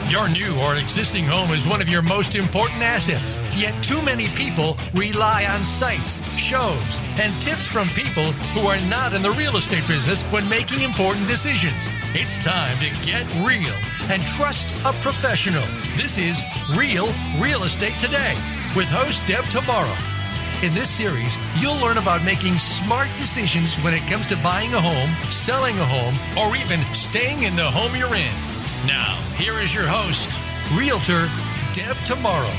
Your new or existing home is one of your most important assets, yet too many people rely on sites, shows, and tips from people who are not in the real estate business when making important decisions. It's time to get real and trust a professional. This is Real Estate Today with host Deb Tomorrow. In this series, you'll learn about making smart decisions when it comes to buying a home, selling a home, or even staying in the home you're in. Now, here is your host, Realtor Deb Tomorrow.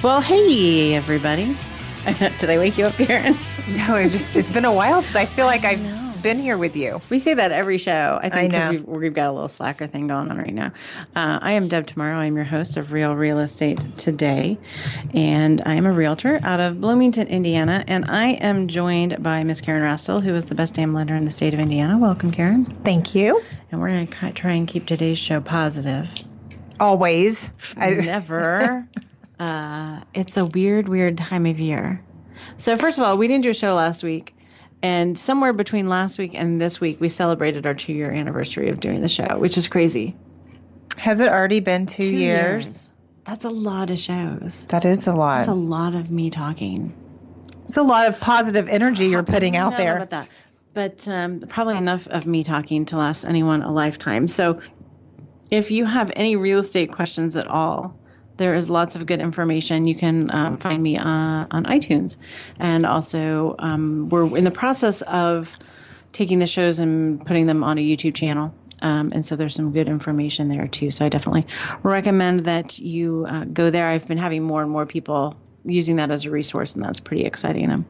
Well, hey, everybody. Did I wake you up, Karen? No, it's been a while since I feel like I've been here with you. We say that every show. I think know. We've got a little slacker thing going on right now. I am Deb Tomorrow. I'm your host of Real Estate Today, and I am a realtor out of Bloomington, Indiana, and I am joined by Miss Karen Rastel, who is the best damn lender in the state of Indiana. Welcome, Karen. Thank you. And we're going to try and keep today's show positive. Always. Never. It's a weird time of year. So first of all, we didn't do a show last week. And somewhere between last week and this week, we celebrated our 2-year anniversary of doing the show, which is crazy. Has it already been 2 years? That's a lot of shows. That is a lot. That's a lot of me talking. It's a lot of positive energy you're putting out there. About that. But probably enough of me talking to last anyone a lifetime. So if you have any real estate questions at all, there is lots of good information. You can find me on iTunes. And also, we're in the process of taking the shows and putting them on a YouTube channel. And so there's some good information there, too. So I definitely recommend that you go there. I've been having more and more people using that as a resource, and that's pretty exciting. I'm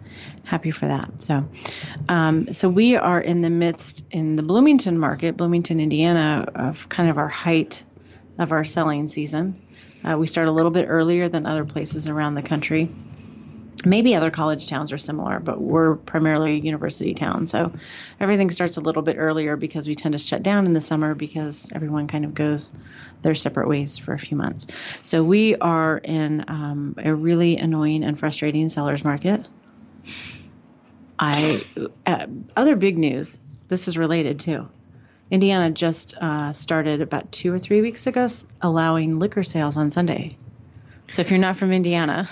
happy for that. So we are in the midst, in the Bloomington market, Bloomington, Indiana, of kind of our height of our selling season. We start a little bit earlier than other places around the country. Maybe other college towns are similar, but we're primarily a university town. So everything starts a little bit earlier because we tend to shut down in the summer because everyone kind of goes their separate ways for a few months. So we are in a really annoying and frustrating seller's market. Other big news, this is related too. Indiana just started about 2 or 3 weeks ago allowing liquor sales on Sunday. So if you're not from Indiana,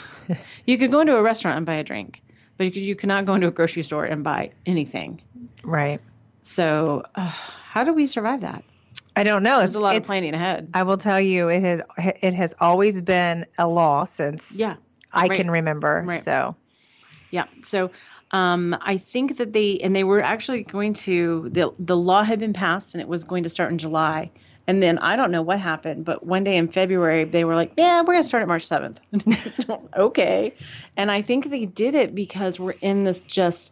you could go into a restaurant and buy a drink, but you cannot go into a grocery store and buy anything. Right. So how do we survive that? I don't know. There's a lot of planning ahead. I will tell you, it has always been a law since I can remember. Right. So, yeah. So I think that they were actually going to, the law had been passed and it was going to start in July. And then I don't know what happened, but one day in February, they were like, yeah, we're going to start at March 7th. Okay. And I think they did it because we're in this just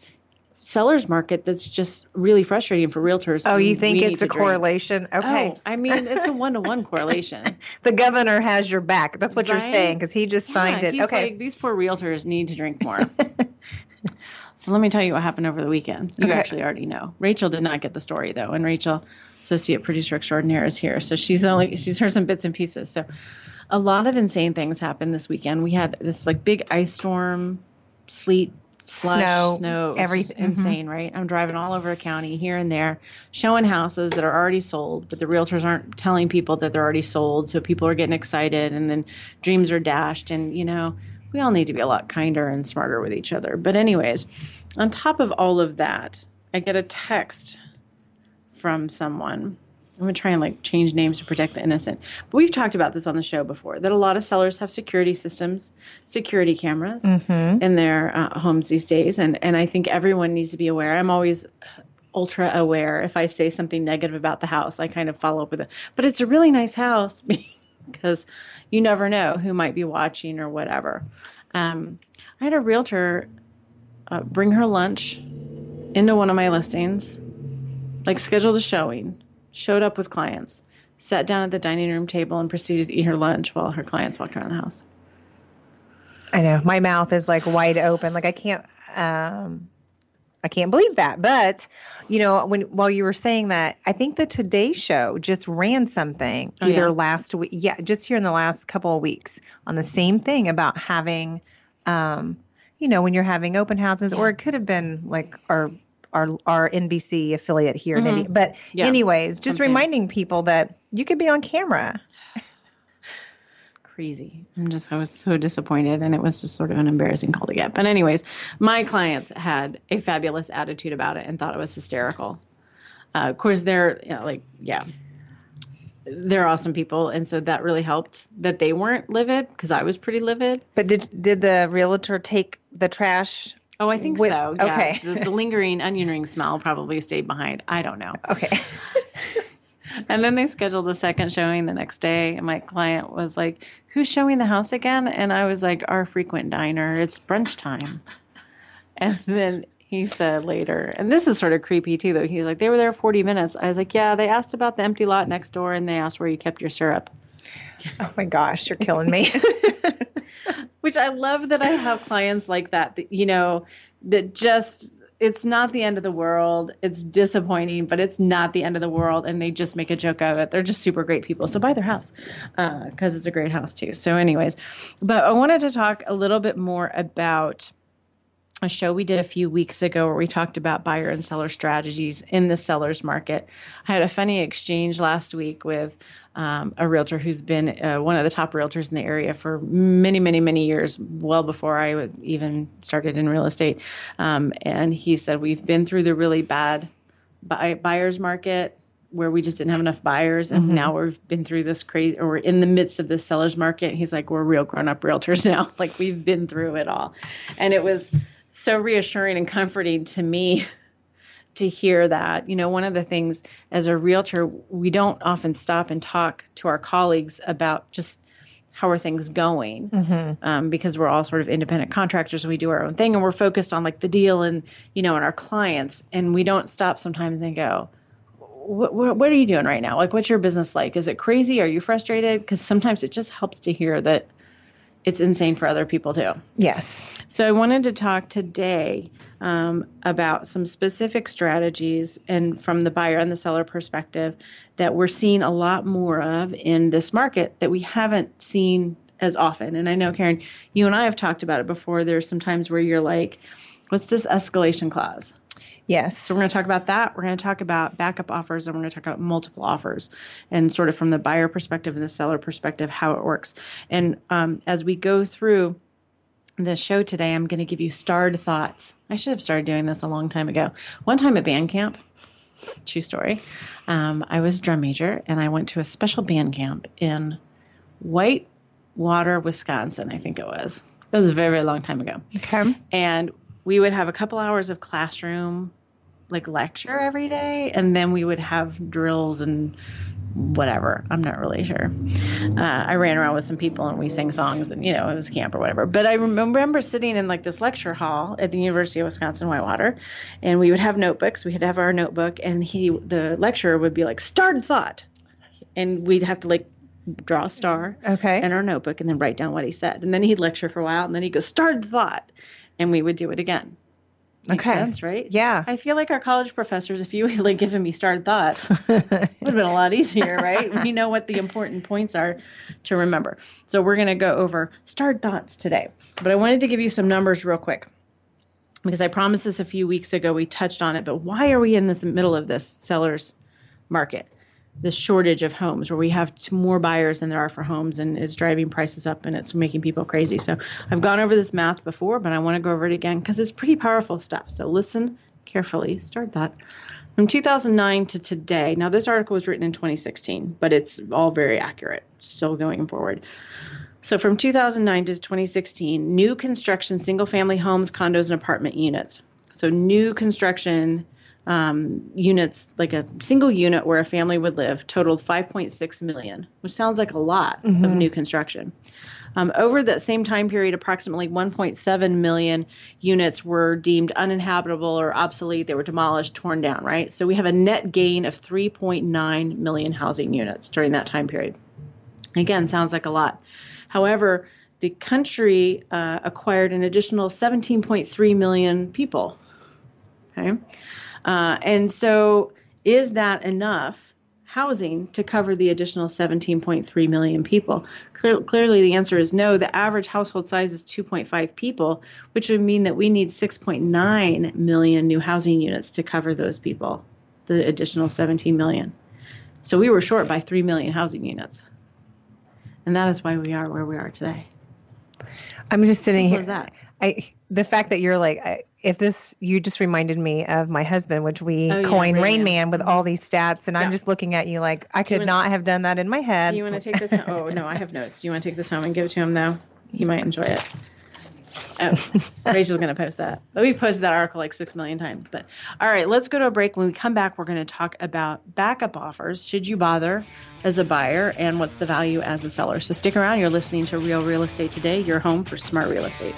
seller's market that's just really frustrating for realtors. Oh, you think it's a correlation? Okay. Oh, I mean, it's a 1-to-1 correlation. The governor has your back. That's what you're saying because he just signed it. He's okay. Like, these poor realtors need to drink more. So let me tell you what happened over the weekend. You actually already know. Rachel did not get the story, though. And Rachel, associate producer extraordinaire, is here. So she's heard some bits and pieces. So a lot of insane things happened this weekend. We had this like big ice storm, sleet, slush, snow, everything. Insane, right? I'm driving all over a county here and there, showing houses that are already sold, but the realtors aren't telling people that they're already sold. So people are getting excited and then dreams are dashed. And, we all need to be a lot kinder and smarter with each other. But anyways, on top of all of that, I get a text from someone. I'm going to try and change names to protect the innocent. But we've talked about this on the show before, that a lot of sellers have security systems, security cameras in their homes these days. And I think everyone needs to be aware. I'm always ultra aware. If I say something negative about the house, I kind of follow up with it. But it's a really nice house because you never know who might be watching or whatever. I had a realtor bring her lunch into one of my listings, scheduled a showing, showed up with clients, sat down at the dining room table and proceeded to eat her lunch while her clients walked around the house. I know. My mouth is wide open. I can't believe that. But, while you were saying that, I think the Today Show just ran something last week. Yeah, just here in the last couple of weeks on the same thing about having, when you're having open houses, or it could have been our our NBC affiliate here in India. But anyways, just reminding people that you could be on camera. Crazy. I was so disappointed, and it was just sort of an embarrassing call to get. But anyways, my clients had a fabulous attitude about it and thought it was hysterical. Of course, they're awesome people, and so that really helped that they weren't livid, because I was pretty livid. But did the realtor take the trash? Oh, I think so. Yeah. Okay. The lingering onion ring smell probably stayed behind. I don't know. Okay. And then they scheduled a second showing the next day, and my client was like, "Who's showing the house again?" And I was like, "Our frequent diner. It's brunch time." And then he said later, and this is sort of creepy too, though. He's like, "They were there 40 minutes." I was like, "Yeah, they asked about the empty lot next door, and they asked where you kept your syrup." Oh my gosh, you're killing me. Which I love that I have clients like that, that just, it's not the end of the world. It's disappointing, but it's not the end of the world. And they just make a joke out of it. They're just super great people. So buy their house, because it's a great house too. So anyways, but I wanted to talk a little bit more about a show we did a few weeks ago where we talked about buyer and seller strategies in the seller's market. I had a funny exchange last week with a realtor who's been one of the top realtors in the area for many, many, many years, well before I even started in real estate. And he said, we've been through the really bad buyer's market where we just didn't have enough buyers. And now we've been through this crazy, or we're in the midst of this seller's market. He's like, we're real grown-up realtors now. Like, we've been through it all. And it was so reassuring and comforting to me to hear that. One of the things as a realtor, we don't often stop and talk to our colleagues about just how are things going, because we're all sort of independent contractors. We do our own thing, and we're focused on like the deal and, and our clients. And we don't stop sometimes and go, what are you doing right now? Like, what's your business like? Is it crazy? Are you frustrated? Because sometimes it just helps to hear that it's insane for other people too. Yes. So I wanted to talk today about some specific strategies, and from the buyer and the seller perspective, that we're seeing a lot more of in this market that we haven't seen as often. And I know, Karen, you and I have talked about it before. There's some times where you're like, what's this escalation clause? Yes. So we're going to talk about that. We're going to talk about backup offers, and we're going to talk about multiple offers, and sort of from the buyer perspective and the seller perspective, how it works. And as we go through the show today, I'm going to give you starred thoughts. I should have started doing this a long time ago. One time at band camp, true story, I was a drum major, and I went to a special band camp in Whitewater, Wisconsin, I think it was. It was a very, very long time ago. Okay. And we would have a couple hours of classroom, like lecture every day, and then we would have drills and whatever. I'm not really sure. I ran around with some people and we sang songs, and it was camp or whatever. But I remember sitting in like this lecture hall at the University of Wisconsin-Whitewater, and we would have notebooks. We'd have our notebook, and the lecturer would be like, "Starred thought," and we'd have to like draw a star in our notebook and then write down what he said. And then he'd lecture for a while, and then he'd go, "Starred thought," and we would do it again. Makes sense, right? Yeah. I feel like our college professors, if you had like given me starred thoughts, it would have been a lot easier, right? We know what the important points are to remember. So we're going to go over starred thoughts today. But I wanted to give you some numbers real quick, because I promised this a few weeks ago. We touched on it. But why are we in the middle of this seller's market? This shortage of homes, where we have more buyers than there are for homes, and it's driving prices up, and it's making people crazy. So I've gone over this math before, but I want to go over it again because it's pretty powerful stuff. So listen carefully. Start that. From 2009 to today. Now, this article was written in 2016, but it's all very accurate, still going forward. So from 2009 to 2016, new construction, single-family homes, condos, and apartment units. So new construction units, like a single unit where a family would live, totaled 5.6 million, which sounds like a lot of new construction. Over that same time period, approximately 1.7 million units were deemed uninhabitable or obsolete. They were demolished, torn down, right? So we have a net gain of 3.9 million housing units during that time period. Again, sounds like a lot. However, the country acquired an additional 17.3 million people. Okay. And so is that enough housing to cover the additional 17.3 million people? Clearly, the answer is no. The average household size is 2.5 people, which would mean that we need 6.9 million new housing units to cover those people, the additional 17 million. So we were short by 3 million housing units. And that is why we are where we are today. I'm just sitting here. That? The fact that you're like, you just reminded me of my husband, which we coined Rain Man with all these stats. And I'm just looking at you like, I could not have done that in my head. Do you want to take this home? Oh, no, I have notes. Do you want to take this home and give it to him, though? He might enjoy it. Oh, Rachel's going to post that. We've posted that article like 6 million times. But all right, let's go to a break. When we come back, we're going to talk about backup offers. Should you bother as a buyer, and what's the value as a seller? So stick around. You're listening to Real Real Estate Today, your home for smart real estate.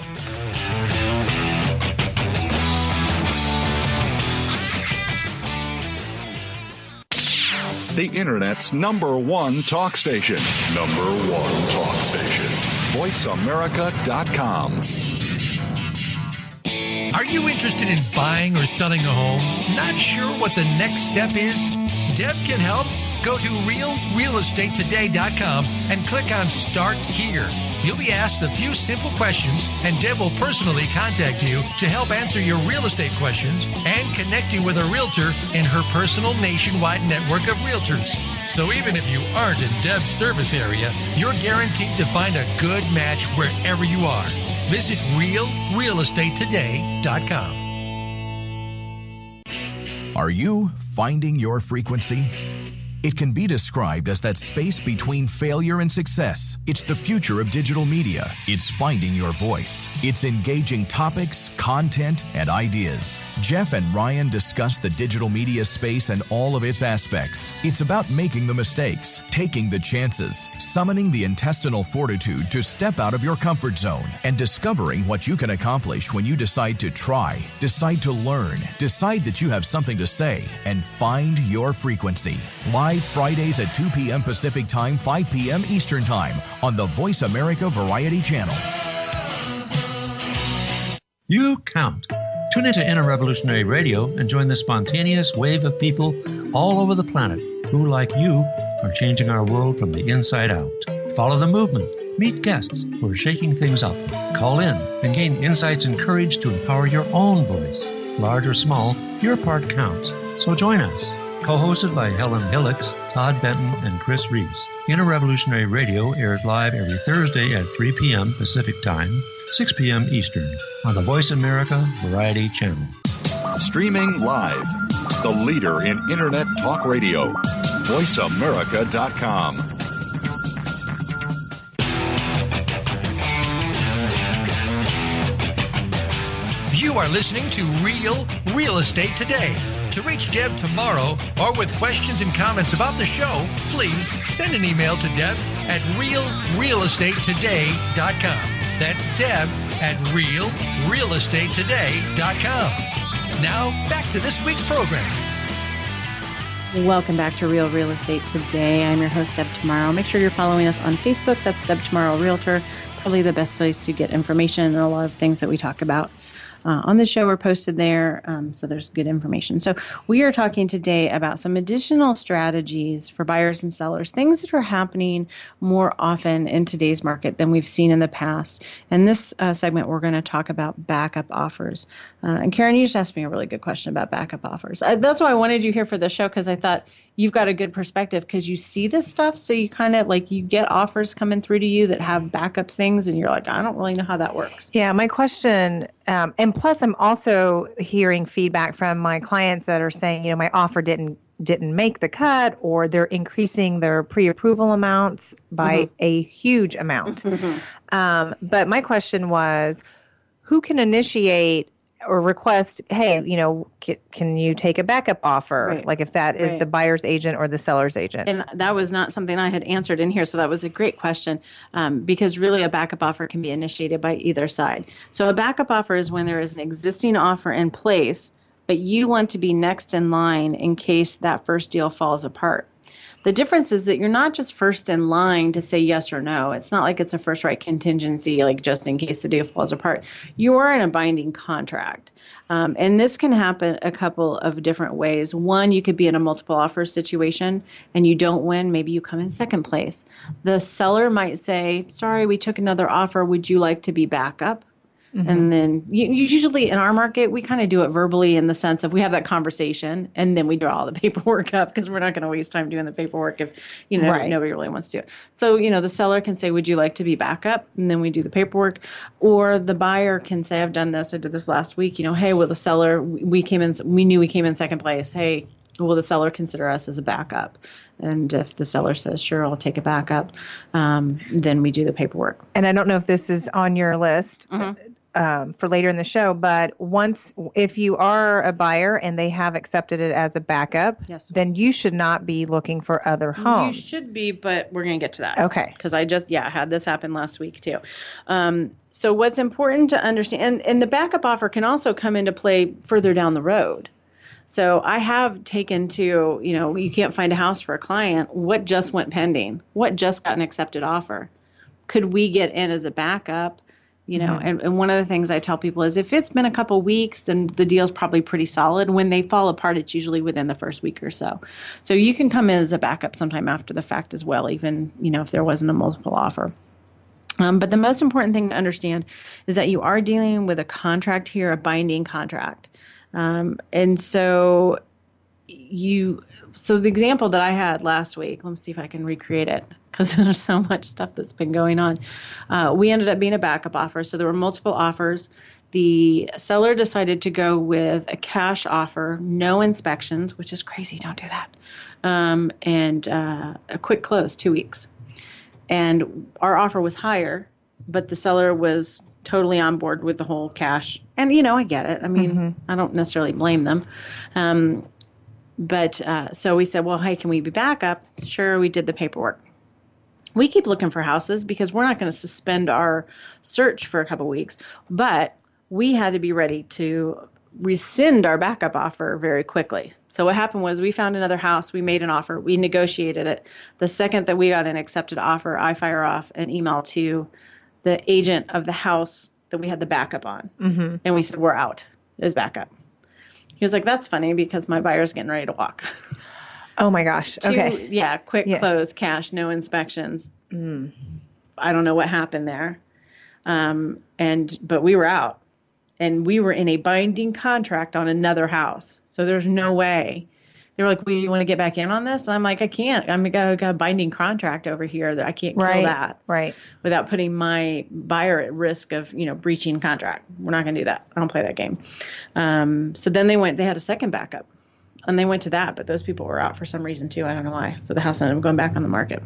The Internet's #1 talk station. #1 talk station. VoiceAmerica.com. Are you interested in buying or selling a home? Not sure what the next step is? Deb can help. Go to realrealestatetoday.com and click on Start Here. You'll be asked a few simple questions, and Deb will personally contact you to help answer your real estate questions and connect you with a realtor in her personal nationwide network of realtors. So even if you aren't in Deb's service area, you're guaranteed to find a good match wherever you are. Visit realrealestatetoday.com. Are you finding your frequency? It can be described as that space between failure and success. It's the future of digital media. It's finding your voice. It's engaging topics, content, and ideas. Jeff and Ryan discuss the digital media space and all of its aspects. It's about making the mistakes, taking the chances, summoning the intestinal fortitude to step out of your comfort zone, and discovering what you can accomplish when you decide to try, decide to learn, decide that you have something to say, and find your frequency. Live Fridays at 2 p.m. Pacific Time, 5 p.m. Eastern Time on the Voice America Variety Channel. You count. Tune into Inner Revolutionary Radio and join the spontaneous wave of people all over the planet who, like you, are changing our world from the inside out. Follow the movement. Meet guests who are shaking things up. Call in and gain insights and courage to empower your own voice. Large or small, your part counts. So join us. Co-hosted by Helen Hillocks, Todd Benton, and Chris Reeves. Inner Revolutionary Radio airs live every Thursday at 3 p.m. Pacific Time, 6 p.m. Eastern, on the Voice America Variety Channel. Streaming live. The leader in Internet talk radio. VoiceAmerica.com. You are listening to Real Real Estate Today. To reach Deb tomorrow or with questions and comments about the show, please send an email to Deb at realrealestatetoday.com. That's Deb at realrealestatetoday.com. Now, back to this week's program. Welcome back to Real Real Estate Today. I'm your host, Deb Tomorrow. Make sure you're following us on Facebook. That's Deb Tomorrow Realtor. Probably the best place to get information and a lot of things that we talk about on the show are posted there, so there's good information. So we are talking today about some additional strategies for buyers and sellers, things that are happening more often in today's market than we've seen in the past. In this segment, we're going to talk about backup offers. And Karen, you just asked me a really good question about backup offers. That's why I wanted you here for the show, because I thought you've got a good perspective because you see this stuff. So you kind of like, you get offers coming through to you that have backup things and you're like, I don't really know how that works. Yeah, my question, and plus I'm also hearing feedback from my clients that are saying, my offer didn't make the cut, or they're increasing their pre-approval amounts by a huge amount. But my question was, who can initiate or request, hey, can you take a backup offer? Right. Like if that is the buyer's agent or the seller's agent. And that was not something I had answered in here. So that was a great question, because really a backup offer can be initiated by either side. So a backup offer is when there is an existing offer in place, but you want to be next in line in case that first deal falls apart. The difference is that you're not just first in line to say yes or no. It's not like it's a first right contingency, like just in case the deal falls apart. You are in a binding contract. And this can happen a couple of different ways. One, you could be in a multiple offer situation and you don't win. Maybe you come in second place. The seller might say, sorry, we took another offer. Would you like to be backup? And then you usually in our market, we kind of do it verbally in the sense of we have that conversation and then we draw all the paperwork up because we're not going to waste time doing the paperwork if, nobody really wants to do it. So, the seller can say, would you like to be backup? And then we do the paperwork. Or the buyer can say, I've done this. I did this last week. Hey, well, the seller, we knew we came in second place. Hey, will the seller consider us as a backup? And if the seller says, sure, I'll take a backup, then we do the paperwork. And I don't know if this is on your list. For later in the show, but if you are a buyer and they have accepted it as a backup, yes, then you should not be looking for other homes. You should be, but we're going to get to that. Okay. Because I had this happen last week too. So what's important to understand, and the backup offer can also come into play further down the road. So I have taken to, you can't find a house for a client. What just went pending? What just got an accepted offer? Could we get in as a backup? And one of the things I tell people is if it's been a couple weeks, then the deal's probably pretty solid. When they fall apart, it's usually within the first week or so. So you can come in as a backup sometime after the fact as well, even, if there wasn't a multiple offer. But the most important thing to understand is that you are dealing with a contract here, a binding contract. And so the example that I had last week, let me see if I can recreate it because there's so much stuff that's been going on. We ended up being a backup offer. So there were multiple offers. The seller decided to go with a cash offer, no inspections, which is crazy. Don't do that. And a quick close, 2 weeks. And our offer was higher, but the seller was totally on board with the whole cash. And, I get it. I mean, I don't necessarily blame them. But so we said, well, hey, can we be backup? Sure, we did the paperwork. We keep looking for houses because we're not going to suspend our search for a couple weeks. But we had to be ready to rescind our backup offer very quickly. So what happened was we found another house. We made an offer. We negotiated it. The second that we got an accepted offer, I fire off an email to the agent of the house that we had the backup on. And we said, we're out as backup. He was like, that's funny because my buyer's getting ready to walk. Oh my gosh. Okay. Quick close, cash, no inspections. I don't know what happened there. But we were out and we were in a binding contract on another house. So there's no way. They were like, well, you want to get back in on this? I'm like, I can't. I got a binding contract over here that I can't kill that without putting my buyer at risk of, breaching contract. We're not going to do that. I don't play that game. So then they had a second backup and they went to that, but those people were out for some reason too. I don't know why. So the house ended up going back on the market.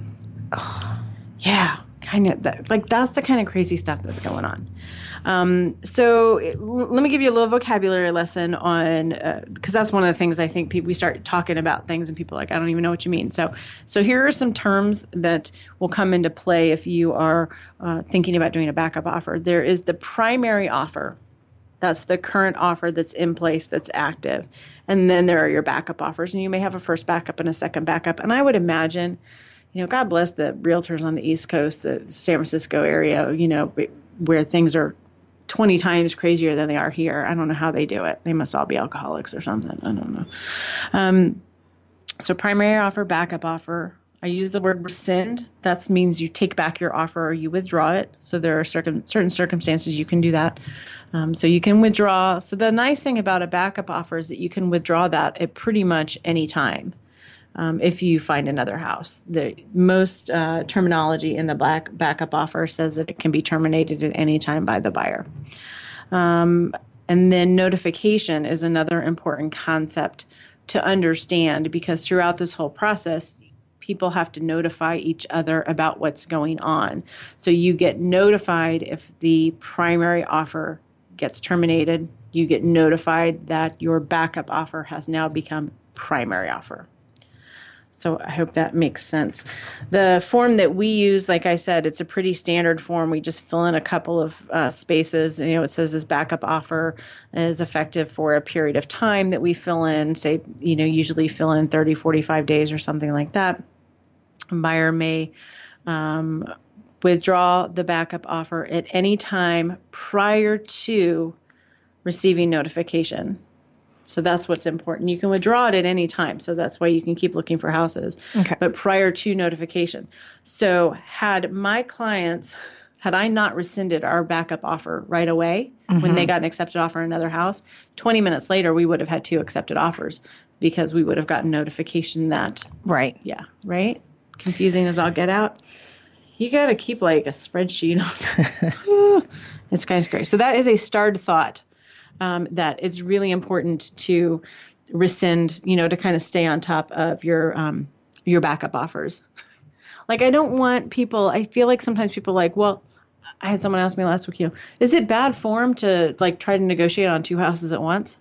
Oh, yeah, kind of that's the kind of crazy stuff that's going on. So let me give you a little vocabulary lesson on, because that's one of the things I think we start talking about things and people are like, I don't even know what you mean. So here are some terms that will come into play if you are thinking about doing a backup offer. There is the primary offer. That's the current offer that's in place, that's active. And then there are your backup offers, and you may have a first backup and a second backup. And I would imagine, God bless the realtors on the East Coast, the San Francisco area, where things are 20 times crazier than they are here. I don't know how they do it. They must all be alcoholics or something. I don't know. So primary offer, backup offer. I use the word rescind. That means you take back your offer or you withdraw it. So there are certain circumstances you can do that. So you can withdraw. So the nice thing about a backup offer is that you can withdraw that at pretty much any time. If you find another house. The most terminology in the backup offer says that it can be terminated at any time by the buyer. And then notification is another important concept to understand because throughout this whole process, people have to notify each other about what's going on. So you get notified if the primary offer gets terminated. You get notified that your backup offer has now become primary offer. So I hope that makes sense. The form that we use, like I said, it's a pretty standard form. We just fill in a couple of spaces. It says this backup offer is effective for a period of time that we fill in, say, usually fill in 30, 45 days or something like that. A buyer may withdraw the backup offer at any time prior to receiving notification. So that's what's important. You can withdraw it at any time. So that's why you can keep looking for houses, but prior to notification. So had I not rescinded our backup offer right away when they got an accepted offer in another house, 20 minutes later, we would have had 2 accepted offers because we would have gotten notification that. Right. Yeah. Right. Confusing as all get out. You got to keep like a spreadsheet. It's kind of great. So that is a starred thought. That it's really important to rescind, to kind of stay on top of your backup offers. Like, I don't want people, I feel like sometimes people like, well, I had someone ask me last week, is it bad form to like try to negotiate on 2 houses at once?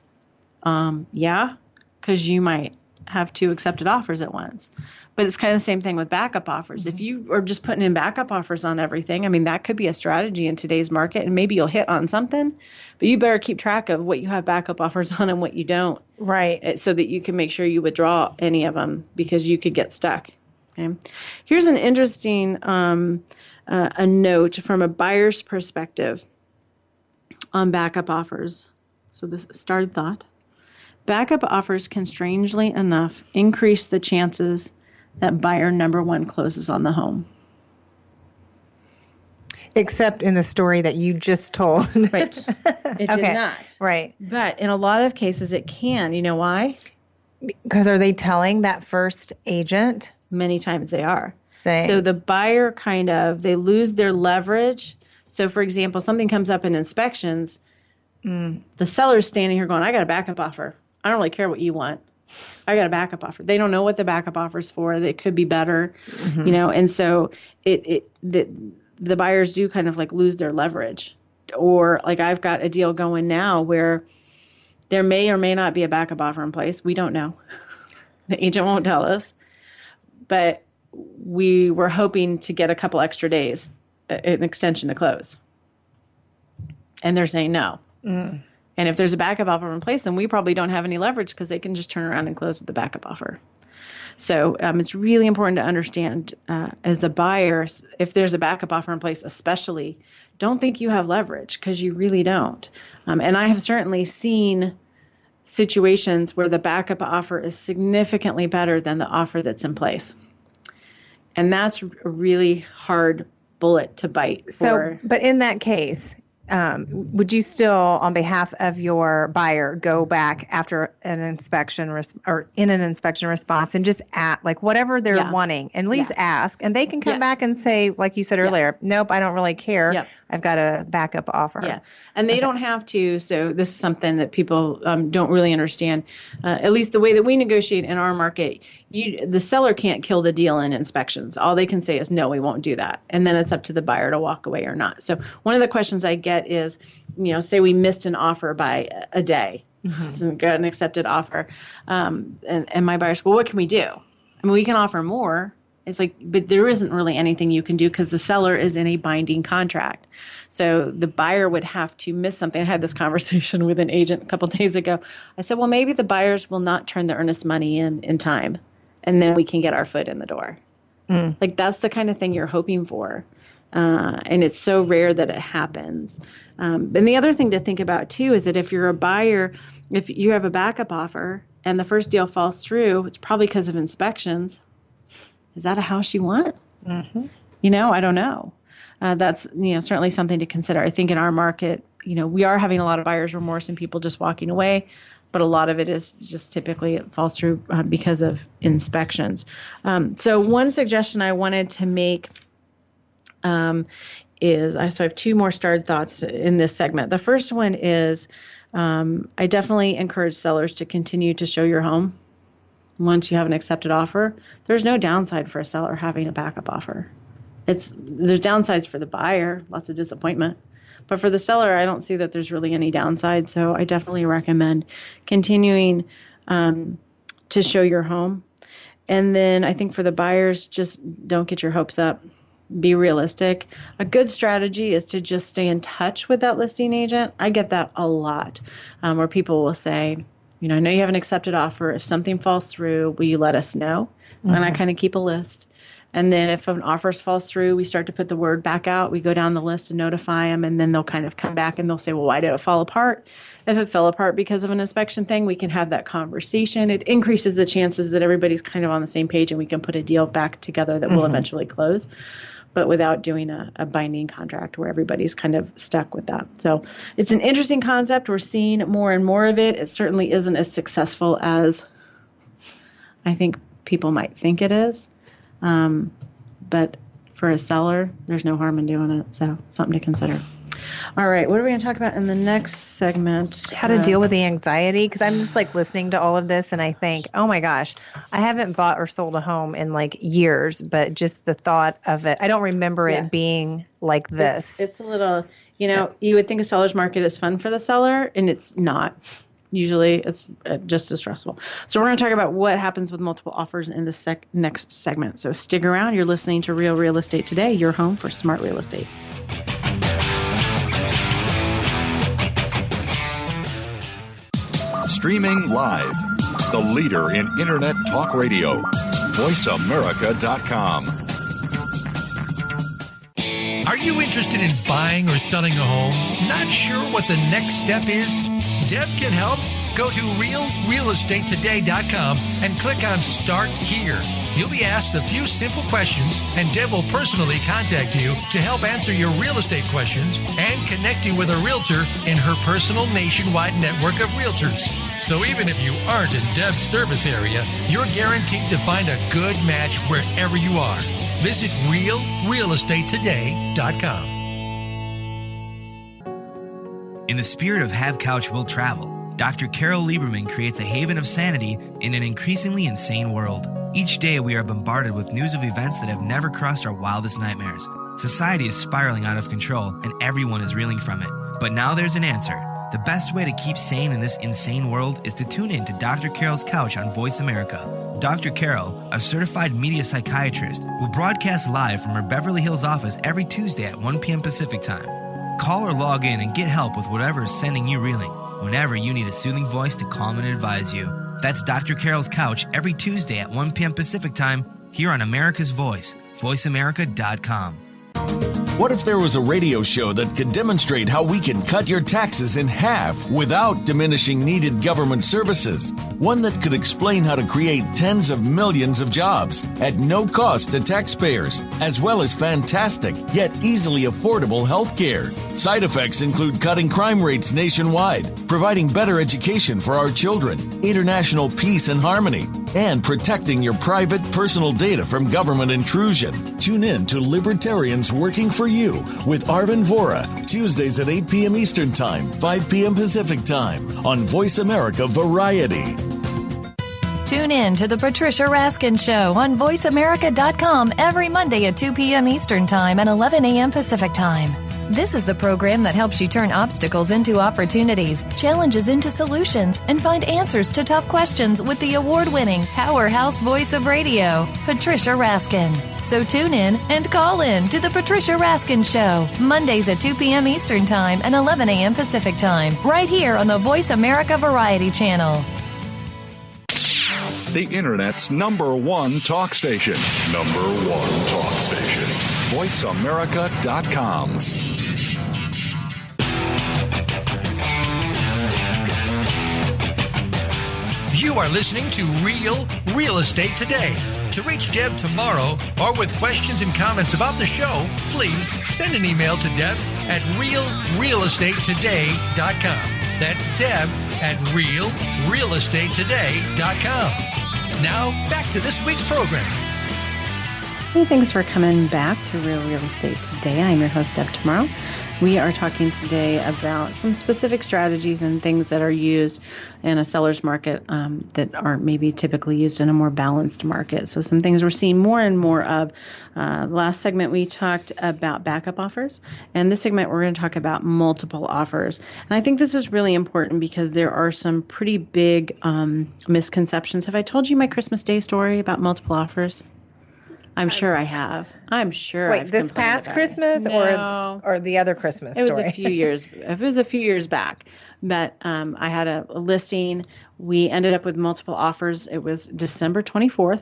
Yeah, because you might have 2 accepted offers at once. But it's kind of the same thing with backup offers. If you are just putting in backup offers on everything, I mean, that could be a strategy in today's market, and maybe you'll hit on something, but you better keep track of what you have backup offers on and what you don't. Right. So that you can make sure you withdraw any of them because you could get stuck. Okay. Here's an interesting a note from a buyer's perspective on backup offers. So this started thought. Backup offers can, strangely enough, increase the chances that buyer number 1 closes on the home. Except in the story that you just told. Right. It did not. Right. But in a lot of cases, it can. You know why? Because are they telling that first agent? Many times they are. Saying. So the buyer they lose their leverage. So, for example, something comes up in inspections. The seller's standing here going, I got a backup offer. I don't really care what you want. I got a backup offer. They don't know what the backup offer's for. It could be better, and so the buyers do kind of like lose their leverage. Or like I've got a deal going now where there may or may not be a backup offer in place. We don't know. The agent won't tell us. But we were hoping to get a couple extra days, an extension to close. And they're saying no. And if there's a backup offer in place, then we probably don't have any leverage because they can just turn around and close with the backup offer. So it's really important to understand as the buyer, if there's a backup offer in place, especially, don't think you have leverage because you really don't. And I have certainly seen situations where the backup offer is significantly better than the offer that's in place. And that's a really hard bullet to bite. But in that case, would you still, on behalf of your buyer, go back after an inspection or in an inspection response and just ask, like, whatever they're wanting, and at least ask, and they can come back and say, like you said earlier, nope, I don't really care. Yep. I've got a backup offer. Yeah, and they don't have to. So this is something that people don't really understand. At least the way that we negotiate in our market, the seller can't kill the deal in inspections. All they can say is, no, we won't do that. And then it's up to the buyer to walk away or not. So one of the questions I get is, say we missed an offer by a day. So got an accepted offer. And my buyer's, well, what can we do? I mean, we can offer more. It's like, but there isn't really anything you can do because the seller is in a binding contract. So the buyer would have to miss something. I had this conversation with an agent a couple of days ago. I said, well, maybe the buyers will not turn the earnest money in time, and then we can get our foot in the door. Like, that's the kind of thing you're hoping for. And it's so rare that it happens. And the other thing to think about, too, is that if you're a buyer, if you have a backup offer and the first deal falls through, it's probably because of inspections. Is that a house you want? I don't know. That's, certainly something to consider. I think in our market, we are having a lot of buyer's remorse and people just walking away, but a lot of it is just typically it falls through because of inspections. So one suggestion I wanted to make is, I have 2 more starred thoughts in this segment. The first one is I definitely encourage sellers to continue to show your home. Once you have an accepted offer, there's no downside for a seller having a backup offer. There's downsides for the buyer, lots of disappointment. But for the seller, I don't see that there's really any downside. So I definitely recommend continuing to show your home. And then I think for the buyers, just don't get your hopes up. Be realistic. A good strategy is to just stay in touch with that listing agent. I get that a lot, where people will say, I know you have an accepted offer. If something falls through, will you let us know? And I kind of keep a list. And then if an offer falls through, we start to put the word back out. We go down the list and notify them, and then they'll kind of come back and they'll say, well, why did it fall apart? If it fell apart because of an inspection thing, we can have that conversation. It increases the chances that everybody's kind of on the same page and we can put a deal back together that will eventually close, but without doing a binding contract where everybody's kind of stuck with that. So it's an interesting concept. We're seeing more and more of it. It certainly isn't as successful as I think people might think it is. But for a seller, there's no harm in doing it. So something to consider. All right. What are we going to talk about in the next segment? How to deal with the anxiety. Because I'm just like listening to all of this and I think, oh my gosh, I haven't bought or sold a home in like years, but just the thought of it, I don't remember it being like this. It's a little, you would think a seller's market is fun for the seller, and it's not. Usually it's just as stressful. So we're going to talk about what happens with multiple offers in the next segment. So stick around. You're listening to Real Real Estate Today, your home for smart real estate. Streaming live, the leader in Internet talk radio, VoiceAmerica.com. Are you interested in buying or selling a home? Not sure what the next step is? Deb can help. Go to realrealestatetoday.com and click on Start Here. You'll be asked a few simple questions, and Deb will personally contact you to help answer your real estate questions and connect you with a realtor in her personal nationwide network of realtors. So even if you aren't in Deb's service area, you're guaranteed to find a good match wherever you are. Visit realrealestatetoday.com. In the spirit of Have Couch Will Travel, Dr. Carol Lieberman creates a haven of sanity in an increasingly insane world. Each day we are bombarded with news of events that have never crossed our wildest nightmares. Society is spiraling out of control and everyone is reeling from it. But now there's an answer. The best way to keep sane in this insane world is to tune in to Dr. Carol's Couch on Voice America. Dr. Carol, a certified media psychiatrist, will broadcast live from her Beverly Hills office every Tuesday at 1 p.m. Pacific Time. Call or log in and get help with whatever is sending you reeling, whenever you need a soothing voice to calm and advise you. That's Dr. Carol's Couch every Tuesday at 1 p.m. Pacific Time here on America's Voice, VoiceAmerica.com. What if there was a radio show that could demonstrate how we can cut your taxes in half without diminishing needed government services? One that could explain how to create tens of millions of jobs at no cost to taxpayers, as well as fantastic yet easily affordable health care. Side effects include cutting crime rates nationwide, providing better education for our children, international peace and harmony, and protecting your private personal data from government intrusion. Tune in to Libertarians Working for You with Arvin Vora, Tuesdays at 8 p.m. Eastern Time, 5 p.m. Pacific Time on Voice America Variety. Tune in to The Patricia Raskin Show on VoiceAmerica.com every Monday at 2 p.m. Eastern Time and 11 a.m. Pacific Time. This is the program that helps you turn obstacles into opportunities, challenges into solutions, and find answers to tough questions with the award-winning powerhouse voice of radio, Patricia Raskin. So tune in and call in to The Patricia Raskin Show, Mondays at 2 p.m. Eastern Time and 11 a.m. Pacific Time, right here on the Voice America Variety Channel. The Internet's #1 talk station. #1 talk station. VoiceAmerica.com. You are listening to Real Real Estate Today. To reach Deb tomorrow or with questions and comments about the show, please send an email to Deb at realrealestatetoday.com. That's Deb at realrealestatetoday.com. Now, back to this week's program. Hey, thanks for coming back to Real Real Estate Today. I'm your host, Deb Tomorrow. We are talking today about some specific strategies and things that are used in a seller's market that aren't maybe typically used in a more balanced market. So some things we're seeing more and more of. Last segment, we talked about backup offers. And this segment, we're going to talk about multiple offers. And I think this is really important because there are some pretty big misconceptions. Have I told you my Christmas Day story about multiple offers? I'm sure I have. I'm sure. Wait, this past Christmas or the other Christmas story? It was a few years. It was a few years back. But I had a listing. We ended up with multiple offers. It was December 24th,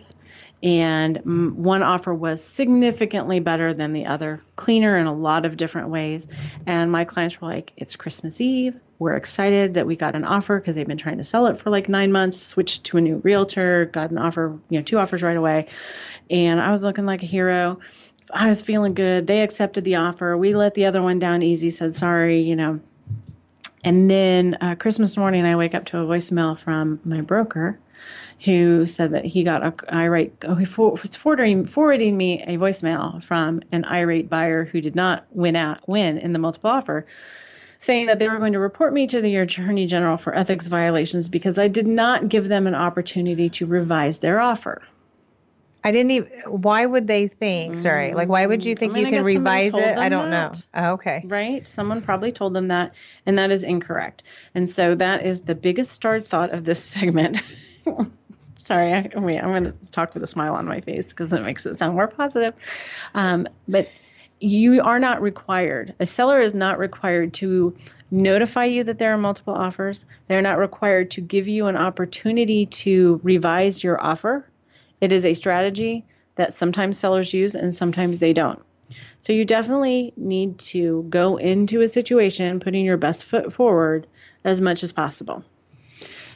And one offer was significantly better than the other, cleaner in a lot of different ways. And my clients were like, it's Christmas Eve. We're excited that we got an offer because they've been trying to sell it for like 9 months, switched to a new realtor, got an offer, 2 offers right away. And I was looking like a hero. I was feeling good. They accepted the offer. We let the other one down easy, said sorry, And then Christmas morning, I wake up to a voicemail from my broker who said that he got forwarding me a voicemail from an irate buyer who did not win in the multiple offer, saying that they were going to report me to the Attorney General for ethics violations because I did not give them an opportunity to revise their offer. Why would they think, why would you think you can revise it? I don't know. Oh, okay. Right? Someone probably told them that, and that is incorrect. And so that is the biggest thought of this segment. Sorry, I'm going to talk with a smile on my face because it makes it sound more positive. But you are not required. A seller is not required to notify you that there are multiple offers. They're not required to give you an opportunity to revise your offer. It is a strategy that sometimes sellers use and sometimes they don't. So you definitely need to go into a situation putting your best foot forward as much as possible.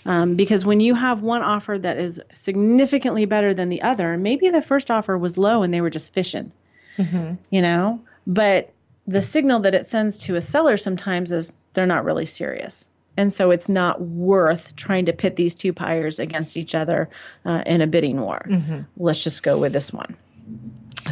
Because when you have one offer that is significantly better than the other, maybe the first offer was low and they were just fishing, but the signal that it sends to a seller sometimes is they're not really serious. And so it's not worth trying to pit these two buyers against each other in a bidding war. Let's just go with this one.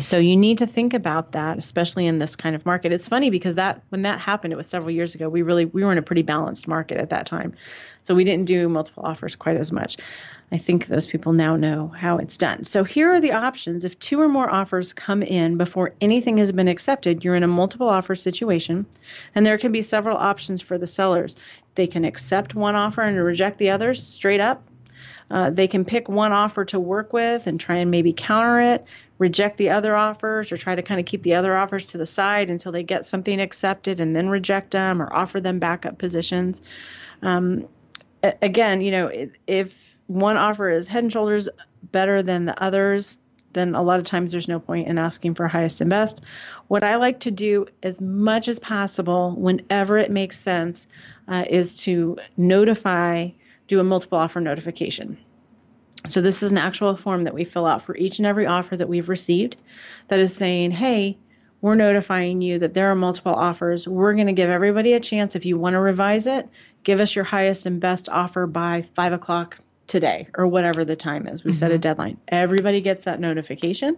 So you need to think about that, especially in this kind of market. It's funny because when that happened, it was several years ago. We were in a pretty balanced market at that time. So we didn't do multiple offers quite as much. I think those people now know how it's done. So here are the options. If 2 or more offers come in before anything has been accepted, you're in a multiple offer situation, and there can be several options for the sellers. They can accept one offer and reject the others straight up. They can pick one offer to work with and try and maybe counter it, reject the other offers, or try to kind of keep the other offers to the side until they get something accepted and then reject them or offer them backup positions. Again, if one offer is head and shoulders better than the others, then a lot of times there's no point in asking for highest and best. What I like to do as much as possible, whenever it makes sense, is to do a multiple offer notification. So this is an actual form that we fill out for each and every offer that we've received that is saying, hey, we're notifying you that there are multiple offers. We're going to give everybody a chance. If you want to revise it, give us your highest and best offer by 5 o'clock today or whatever the time is. We set a deadline. Everybody gets that notification,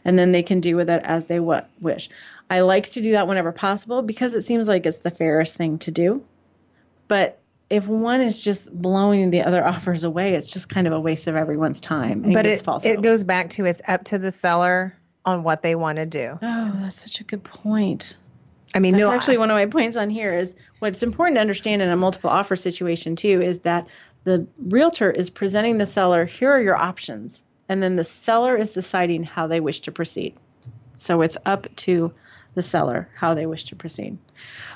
and then they can do with it as they wish. I like to do that whenever possible because it seems like it's the fairest thing to do. But if one is just blowing the other offers away, it's just kind of a waste of everyone's time. But it goes back to it's up to the seller on what they want to do. Oh, that's such a good point. That's actually one of my points on here is what's important to understand in a multiple offer situation too is that the realtor is presenting the seller, here are your options, and then the seller is deciding how they wish to proceed. So it's up to the seller how they wish to proceed.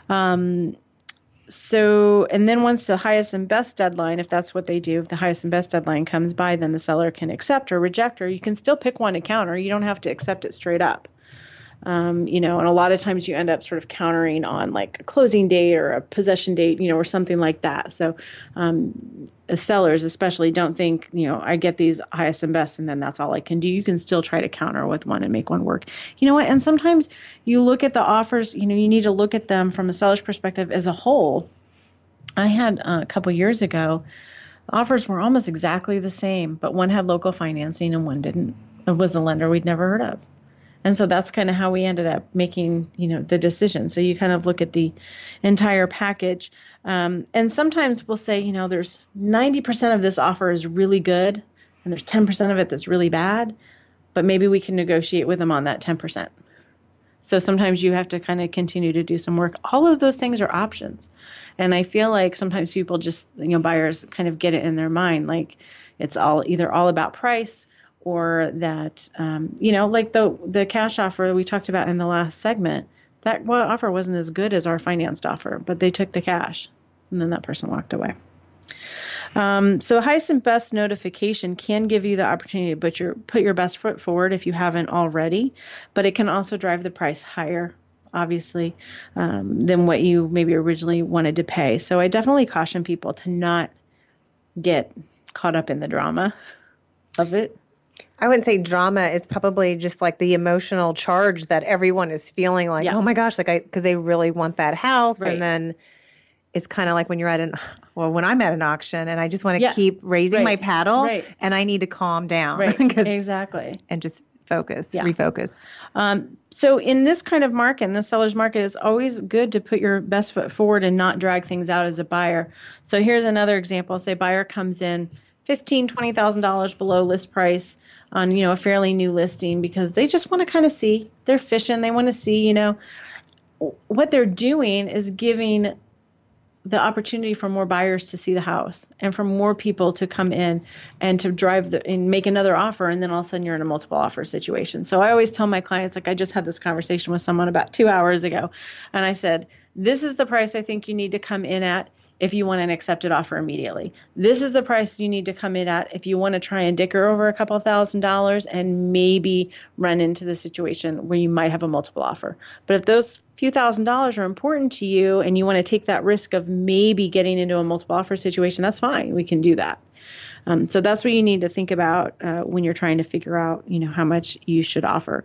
And then once the highest and best deadline, if that's what they do, if the highest and best deadline comes by, then the seller can accept or reject, or you can still pick one to counter. You don't have to accept it straight up. And a lot of times you end up sort of countering on like a closing date or a possession date, or something like that. So sellers especially don't think, I get these highest and best and then that's all I can do. You can still try to counter with one and make one work. You know what? And sometimes you look at the offers, you need to look at them from a seller's perspective as a whole. I had a couple years ago, the offers were almost exactly the same, but one had local financing and one didn't. It was a lender we'd never heard of. And so that's kind of how we ended up making, the decision. So you kind of look at the entire package. And sometimes we'll say, there's 90% of this offer is really good and there's 10% of it that's really bad, but maybe we can negotiate with them on that 10%. So sometimes you have to kind of continue to do some work. All of those things are options. And I feel like sometimes people just, buyers kind of get it in their mind, like it's either all about price or that, like the cash offer we talked about in the last segment, that offer wasn't as good as our financed offer, but they took the cash and then that person walked away. So highest and best notification can give you the opportunity to put your best foot forward if you haven't already, but it can also drive the price higher, obviously, than what you maybe originally wanted to pay. So I definitely caution people to not get caught up in the drama of it. I wouldn't say drama. It's probably just like the emotional charge that everyone is feeling like, oh my gosh, because they really want that house. Right. And then it's kind of like when you're when I'm at an auction and I just want to keep raising my paddle and I need to calm down. Right. Exactly. And just refocus. So in this kind of market, in the seller's market, it's always good to put your best foot forward and not drag things out as a buyer. So here's another example. Say buyer comes in $15,000, $20,000 below list price on, a fairly new listing because they just want to kind of see. They're fishing. They want to see, what they're doing is giving the opportunity for more buyers to see the house and for more people to come in and to drive and make another offer. And then all of a sudden you're in a multiple offer situation. So I always tell my clients, like I just had this conversation with someone about 2 hours ago. And I said, this is the price I think you need to come in at if you want an accepted offer immediately. This is the price you need to come in at if you want to try and dicker over a couple $1,000s and maybe run into the situation where you might have a multiple offer. But if those few $1,000s are important to you and you want to take that risk of maybe getting into a multiple offer situation, that's fine. We can do that. So that's what you need to think about when you're trying to figure out, how much you should offer.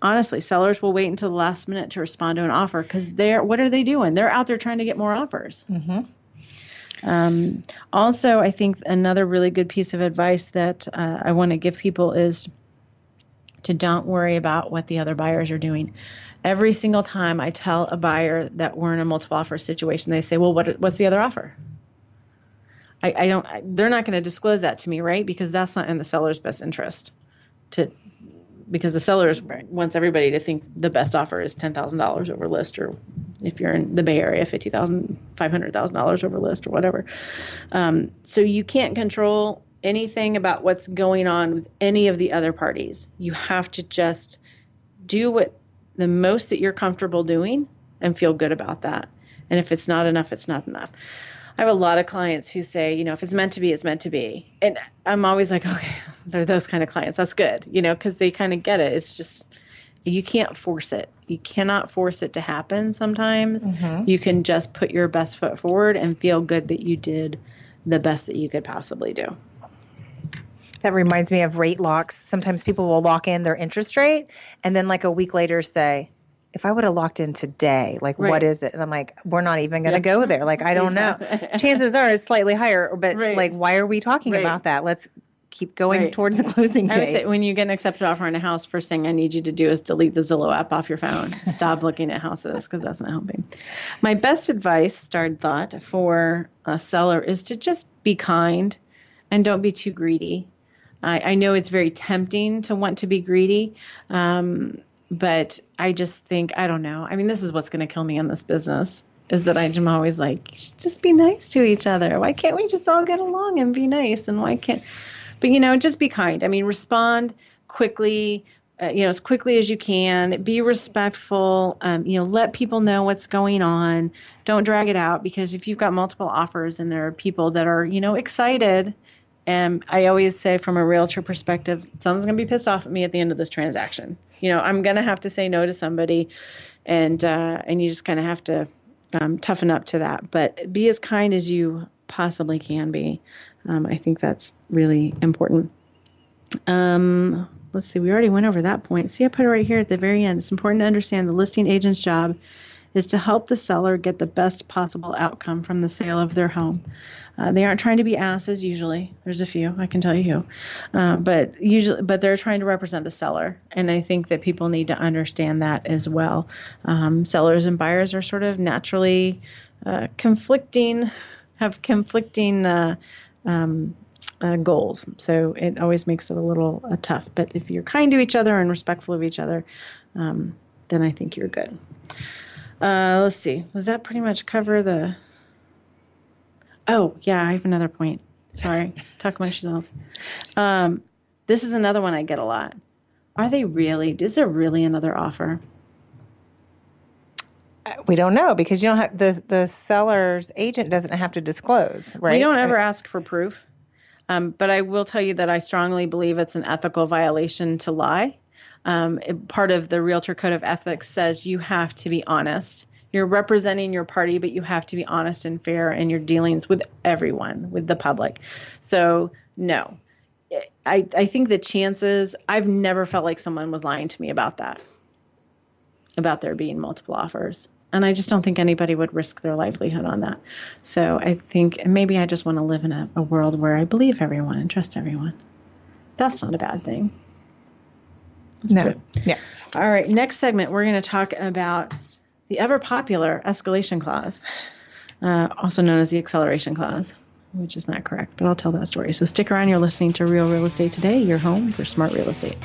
Honestly, sellers will wait until the last minute to respond to an offer because what are they doing? They're out there trying to get more offers. Mm-hmm. Also, I think another really good piece of advice that I want to give people is to don't worry about what the other buyers are doing. Every single time I tell a buyer that we're in a multiple offer situation, they say, well, what's the other offer? They're not going to disclose that to me, right? Because that's not in the seller's best interest because the seller wants everybody to think the best offer is $10,000 over list, or if you're in the Bay Area, $50,000, $500,000 over list or whatever. So you can't control anything about what's going on with any of the other parties. You have to just do the most that you're comfortable doing and feel good about that. And if it's not enough, it's not enough. I have a lot of clients who say, if it's meant to be, it's meant to be. And I'm always like, okay, they're those kind of clients. That's good, because they kind of get it. It's just, you can't force it. You cannot force it to happen sometimes. Mm-hmm. You can just put your best foot forward and feel good that you did the best that you could possibly do. That reminds me of rate locks. Sometimes people will lock in their interest rate and then like a week later say, if I would have locked in today, what is it? And I'm like, we're not even going to go there. Like, I don't know. Chances are it's slightly higher, but why are we talking about that? Let's keep going towards the closing date. I would say when you get an accepted offer on a house, first thing I need you to do is delete the Zillow app off your phone. Stop looking at houses because that's not helping. My best advice, starred thought, for a seller is to just be kind and don't be too greedy. I know it's very tempting to want to be greedy, but I just think, I don't know. I mean, this is what's going to kill me in this business, is that I'm always like, just be nice to each other. Why can't we just all get along and be nice? And why can't, but just be kind. I mean, respond quickly, as quickly as you can, be respectful, let people know what's going on. Don't drag it out, because if you've got multiple offers and there are people that are, excited, and I always say from a realtor perspective, someone's going to be pissed off at me at the end of this transaction. I'm going to have to say no to somebody, and you just kind of have to toughen up to that. But be as kind as you possibly can be. I think that's really important. Let's see, we already went over that point. See, I put it right here at the very end. It's important to understand the listing agent's job is to help the seller get the best possible outcome from the sale of their home. They aren't trying to be asses usually. There's a few, I can tell you who. But they're trying to represent the seller. And I think that people need to understand that as well. Sellers and buyers are sort of naturally conflicting goals. So it always makes it a little tough. But if you're kind to each other and respectful of each other, then I think you're good. Let's see. Does that pretty much cover the... Oh, yeah, I have another point. Sorry. Talk amongst yourselves. This is another one I get a lot. Is there really another offer? We don't know because you don't have the seller's agent doesn't have to disclose, right? We don't ever ask for proof. But I will tell you that I strongly believe it's an ethical violation to lie. Part of the Realtor Code of Ethics says you have to be honest. You're representing your party, but you have to be honest and fair in your dealings with everyone, with the public. So, no. I think the chances, I've never felt like someone was lying to me about that, about there being multiple offers. And I just don't think anybody would risk their livelihood on that. So I think maybe I just want to live in a world where I believe everyone and trust everyone. That's not a bad thing. Let's do it. Yeah. All right. Next segment, we're going to talk about the ever popular escalation clause, also known as the acceleration clause, which is not correct, but I'll tell that story. So stick around. You're listening to Real Real Estate Today, your home for smart real estate.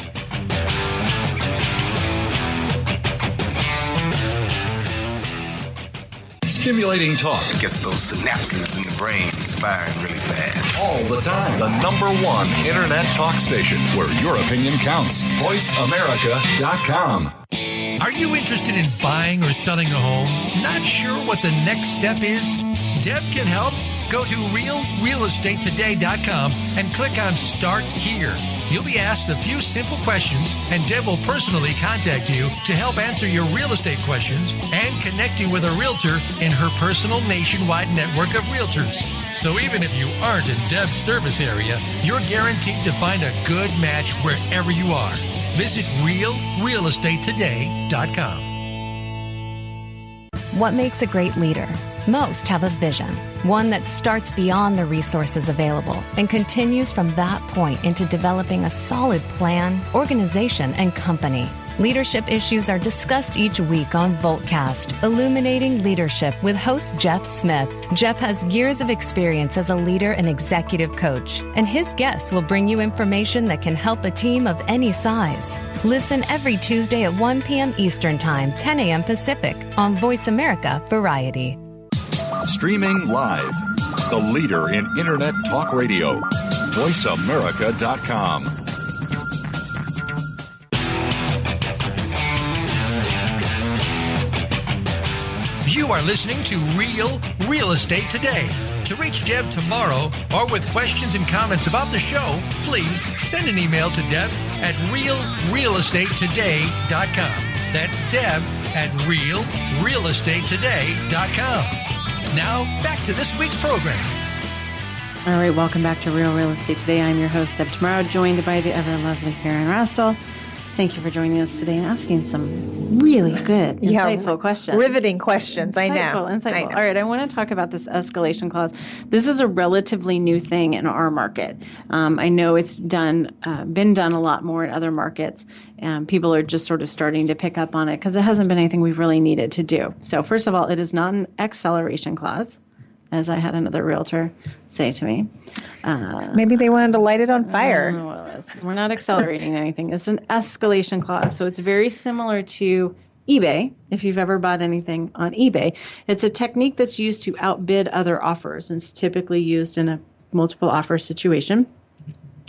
Stimulating talk. It gets those synapses in the brain firing really fast. All the time. The #1 internet talk station where your opinion counts. VoiceAmerica.com. Are you interested in buying or selling a home? Not sure what the next step is? Deb can help. Go to realrealestatetoday.com and click on Start Here. You'll be asked a few simple questions, and Deb will personally contact you to help answer your real estate questions and connect you with a realtor in her personal nationwide network of realtors. So even if you aren't in Deb's service area, you're guaranteed to find a good match wherever you are. Visit realrealestatetoday.com. What makes a great leader? Most have a vision, one that starts beyond the resources available and continues from that point into developing a solid plan, organization, and company. Leadership issues are discussed each week on Voltcast, Illuminating Leadership with host Jeff Smith. Jeff has years of experience as a leader and executive coach, and his guests will bring you information that can help a team of any size. Listen every Tuesday at 1 p.m. Eastern Time, 10 a.m. Pacific on Voice America Variety. Streaming live. The leader in internet talk radio. VoiceAmerica.com. You are listening to Real Real Estate Today. To reach Deb tomorrow or with questions and comments about the show, please send an email to Deb at realrealestatetoday.com. That's Deb at realrealestatetoday.com. Now, back to this week's program. All right, welcome back to Real Real Estate Today. I'm your host, Deb Tomorrow, joined by the ever-lovely Karen Rastel. Thank you for joining us today and asking some really good, insightful questions. Riveting questions, Insightful. I know. All right, I want to talk about this escalation clause. This is a relatively new thing in our market. I know it's been done a lot more in other markets, and people are just sort of starting to pick up on it because it hasn't been anything we've really needed to do. So first of all, it is not an acceleration clause, as I had another realtor say to me. Maybe they wanted to light it on fire. We're not accelerating anything. It's an escalation clause. So it's very similar to eBay. If you've ever bought anything on eBay, it's a technique that's used to outbid other offers, and it's typically used in a multiple offer situation.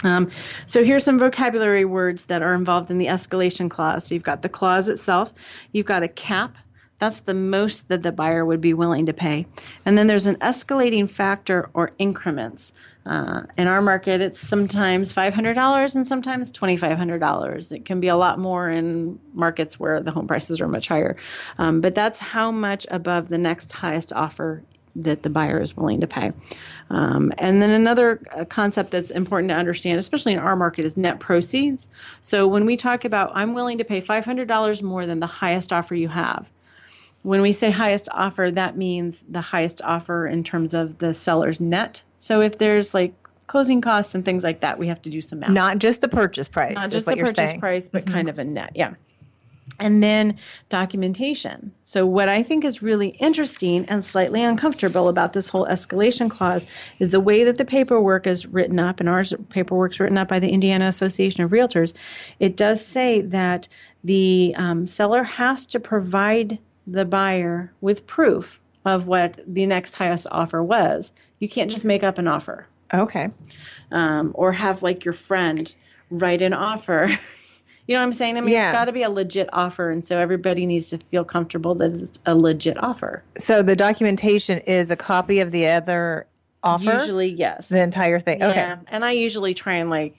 So here's some vocabulary words that are involved in the escalation clause. So you've got the clause itself. You've got a cap. That's the most that the buyer would be willing to pay. And then there's an escalating factor or increments. In our market, it's sometimes $500 and sometimes $2,500. It can be a lot more in markets where the home prices are much higher. But that's how much above the next highest offer that the buyer is willing to pay. And then another concept that's important to understand, especially in our market, is net proceeds. So when we talk about I'm willing to pay $500 more than the highest offer you have, when we say highest offer, that means the highest offer in terms of the seller's net. So if there's like closing costs and things like that, we have to do some math. Not just the purchase price. Not just the purchase price, but kind of a net. Yeah. And then documentation. So what I think is really interesting and slightly uncomfortable about this whole escalation clause is the way that the paperwork is written up, and our paperwork's written up by the Indiana Association of Realtors. It does say that the seller has to provide the buyer with proof of what the next highest offer was. You can't just make up an offer. Okay. Or have like your friend write an offer You know what I'm saying? I mean, It's got to be a legit offer. And so everybody needs to feel comfortable that it's a legit offer. So the documentation is a copy of the other offer? Usually, yes. The entire thing. Yeah. Okay. And I usually try and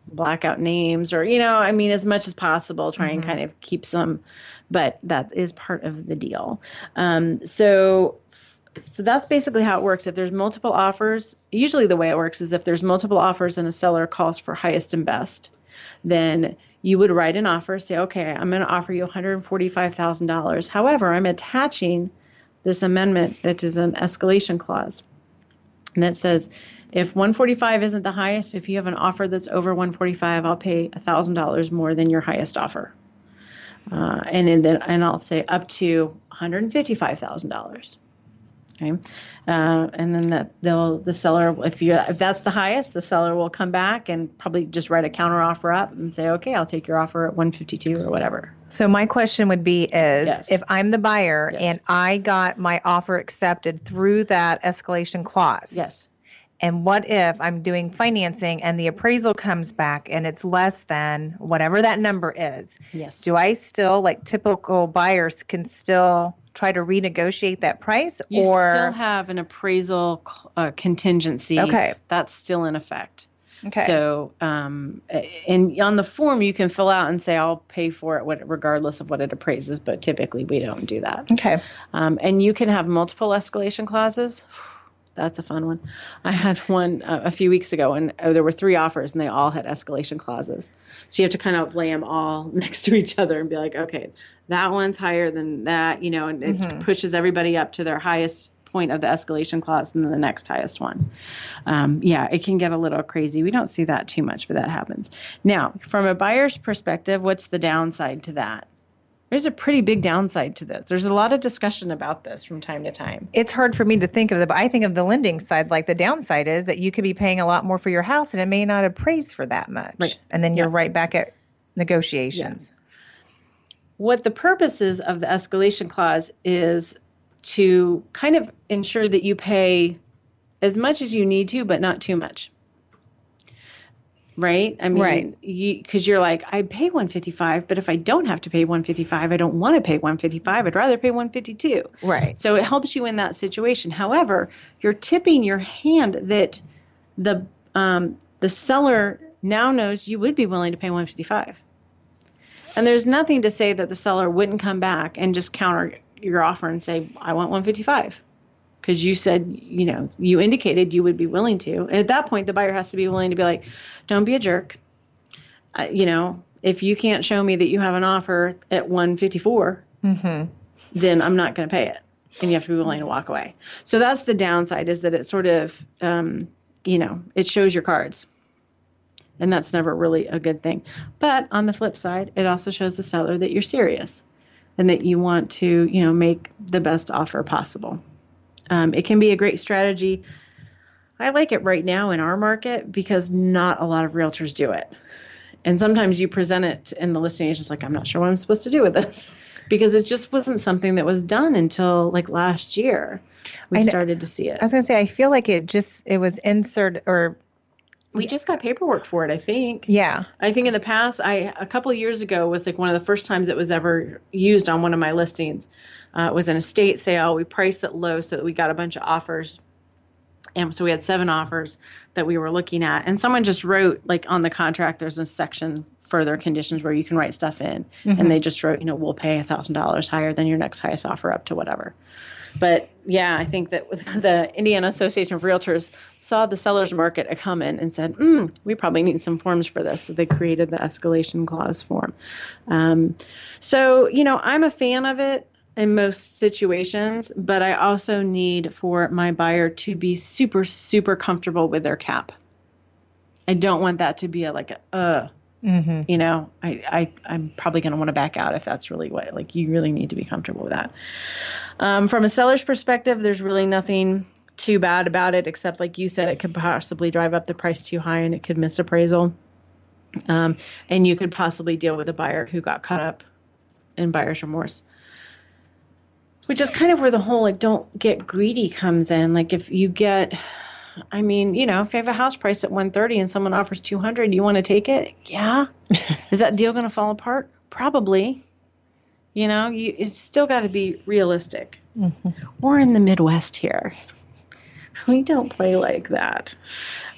black out names or, as much as possible, try and kind of keep some, but that is part of the deal. So that's basically how it works. If there's multiple offers, usually the way it works is if there's multiple offers and a seller calls for highest and best, then you would write an offer, say, okay, I'm going to offer you $145,000. However, I'm attaching this amendment that is an escalation clause. And that says, if 145 isn't the highest, if you have an offer that's over 145, I'll pay $1,000 more than your highest offer. And I'll say up to $155,000. Okay. And then the seller, if that's the highest, the seller will come back and probably just write a counter offer up and say, okay, I'll take your offer at 152 or whatever. So my question would be if I'm the buyer and I got my offer accepted through that escalation clause. Yes. And what if I'm doing financing and the appraisal comes back and it's less than whatever that number is? Yes. Do I still, like typical buyers, can still try to renegotiate that price? You still have an appraisal contingency. Okay. That's still in effect. Okay. So, and on the form, you can fill out and say, I'll pay for it regardless of what it appraises, but typically we don't do that. Okay. And you can have multiple escalation clauses. That's a fun one. I had one a few weeks ago, and there were 3 offers, and they all had escalation clauses. So you have to kind of lay them all next to each other and be like, okay, that one's higher than that, and it pushes everybody up to their highest point of the escalation clause and then the next highest one. It can get a little crazy. We don't see that too much, but that happens. Now, from a buyer's perspective, what's the downside to that? There's a pretty big downside to this. There's a lot of discussion about this from time to time. It's hard for me to think of but I think of the lending side. Like the downside is that you could be paying a lot more for your house and it may not appraise for that much. Right. And then you're right back at negotiations. Yeah. What the purposes of the escalation clause is to kind of ensure that you pay as much as you need to, but not too much. Right? I mean, because you're like, I pay $155, but if I don't have to pay $155, I don't want to pay $155. I'd rather pay $152. Right. So it helps you in that situation. However, you're tipping your hand that the seller now knows you would be willing to pay $155. And there's nothing to say that the seller wouldn't come back and just counter your offer and say, I want $155. Because you said, you indicated you would be willing to. And at that point, the buyer has to be willing to be like, don't be a jerk. If you can't show me that you have an offer at $154, then I'm not going to pay it. And you have to be willing to walk away. So that's the downside, is that it sort of, it shows your cards. And that's never really a good thing. But on the flip side, it also shows the seller that you're serious and that you want to, make the best offer possible. It can be a great strategy. I like it right now in our market because not a lot of realtors do it. And sometimes you present it and the listing agent's like, I'm not sure what I'm supposed to do with this, because it just wasn't something that was done until like last year. We started to see it. I was going to say, I feel like it was inserted or we just got paperwork for it, I think. Yeah. I think in the past, a couple of years ago was like one of the first times it was ever used on one of my listings. It was an estate sale. We priced it low so that we got a bunch of offers. And so we had 7 offers that we were looking at. And someone just wrote, like on the contract, there's a section, further conditions, where you can write stuff in. And they just wrote, we'll pay $1,000 higher than your next highest offer up to whatever. But yeah, I think that the Indiana Association of Realtors saw the seller's market come in and said, we probably need some forms for this. So they created the escalation clause form. So, I'm a fan of it in most situations, but I also need for my buyer to be super, super comfortable with their cap. I don't want that to be I'm probably going to want to back out if that's really what, you really need to be comfortable with that. From a seller's perspective, there's really nothing too bad about it, except like you said, it could possibly drive up the price too high and it could miss appraisal. And you could possibly deal with a buyer who got caught up in buyer's remorse, which is kind of where the whole don't get greedy comes in. Like if you get, I mean, if you have a house price at 130 and someone offers 200, you want to take it? Yeah. Is that deal going to fall apart? Probably. It's still got to be realistic. Mm-hmm. We're in the Midwest here. We don't play like that.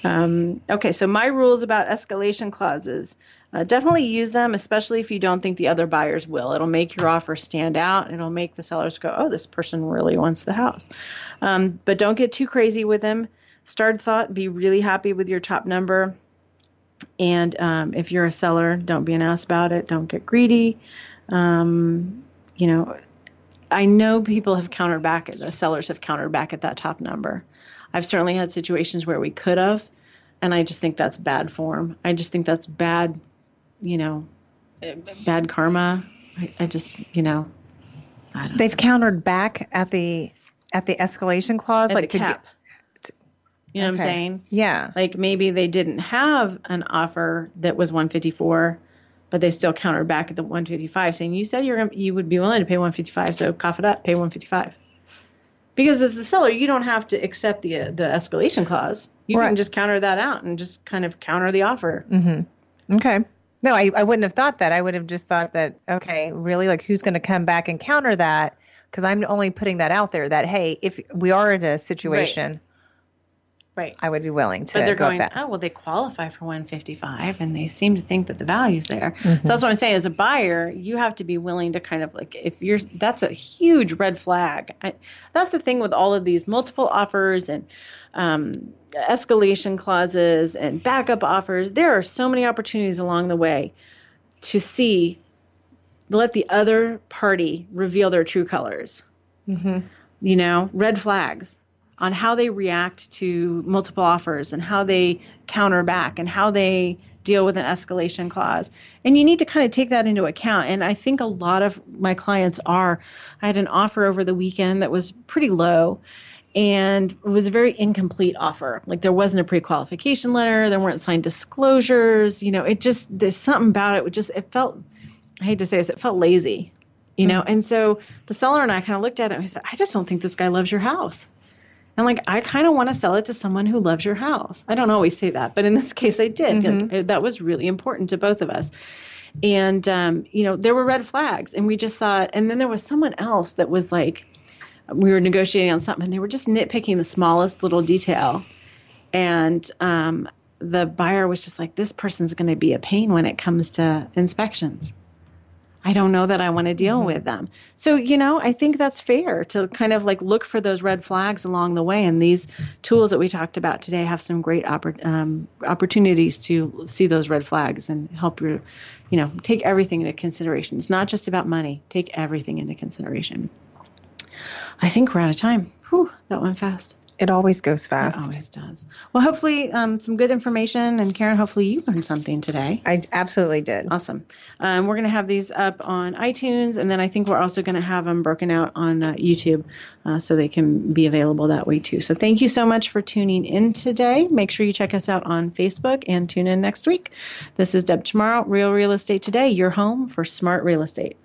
Okay, so my rules about escalation clauses. Definitely use them, especially if you don't think the other buyers will. It'll make your offer stand out. It'll make the sellers go, oh, this person really wants the house. But don't get too crazy with them. Start thought, be really happy with your top number. And if you're a seller, don't be an ass about it. Don't get greedy. I know people have countered back, the sellers have countered back at that top number. I've certainly had situations where we could have, and I just think that's bad form. I just think that's bad, bad karma. I just, I don't They've countered back at the escalation clause, at like the cap. You know what I'm saying? Yeah. Like maybe they didn't have an offer that was 154, but they still countered back at the 155, saying you said you would be willing to pay 155, so cough it up, pay 155. Because as the seller, you don't have to accept the escalation clause. You can just counter that out and just kind of counter the offer. Mm-hmm. Okay. No, I wouldn't have thought that. I would have just thought that, okay, really, like who's going to come back and counter that? Because I'm only putting that out there that, hey, if we are in a situation, right, I would be willing to. But they're go going, back. oh, well, they qualify for 155, and they seem to think that the value's there. Mm-hmm. So that's what I'm saying. As a buyer, you have to be willing to kind of like, that's a huge red flag. That's the thing with all of these multiple offers and escalation clauses and backup offers. There are so many opportunities along the way to let the other party reveal their true colors. Mm-hmm. Red flags on how they react to multiple offers and how they counter back and how they deal with an escalation clause. And you need to kind of take that into account. And I think a lot of my clients I had an offer over the weekend that was pretty low, and it was a very incomplete offer. Like there wasn't a pre-qualification letter, there weren't signed disclosures, there's something about it. It felt, I hate to say this, it felt lazy, mm-hmm. And so the seller and I kind of looked at it and we said, I just don't think this guy loves your house. And I kind of want to sell it to someone who loves your house. I don't always say that, but in this case I did. Mm-hmm. That was really important to both of us. And, there were red flags, and we just thought, and then there was someone else that was like, we were negotiating on something and they were just nitpicking the smallest little detail. And the buyer was just like, this person's going to be a pain when it comes to inspections. I don't know that I want to deal mm-hmm. with them. So, I think that's fair to kind of look for those red flags along the way. And these tools that we talked about today have some great opportunities to see those red flags and help you, take everything into consideration. It's not just about money. Take everything into consideration. I think we're out of time. Whew, that went fast. It always goes fast. It always does. Well, hopefully some good information. And Karen, hopefully you learned something today. I absolutely did. Awesome. We're going to have these up on iTunes. And then I think we're also going to have them broken out on YouTube so they can be available that way too. So thank you so much for tuning in today. Make sure you check us out on Facebook and tune in next week. This is Deb Tomorrow, Real Real Estate Today, your home for smart real estate.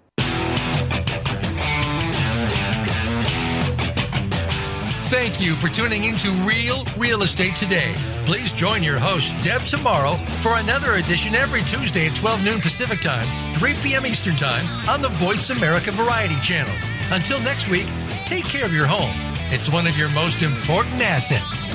Thank you for tuning into Real Real Estate Today. Please join your host, Deb Tomorrow, for another edition every Tuesday at 12 noon Pacific Time, 3 p.m. Eastern Time on the Voice America Variety Channel. Until next week, take care of your home. It's one of your most important assets.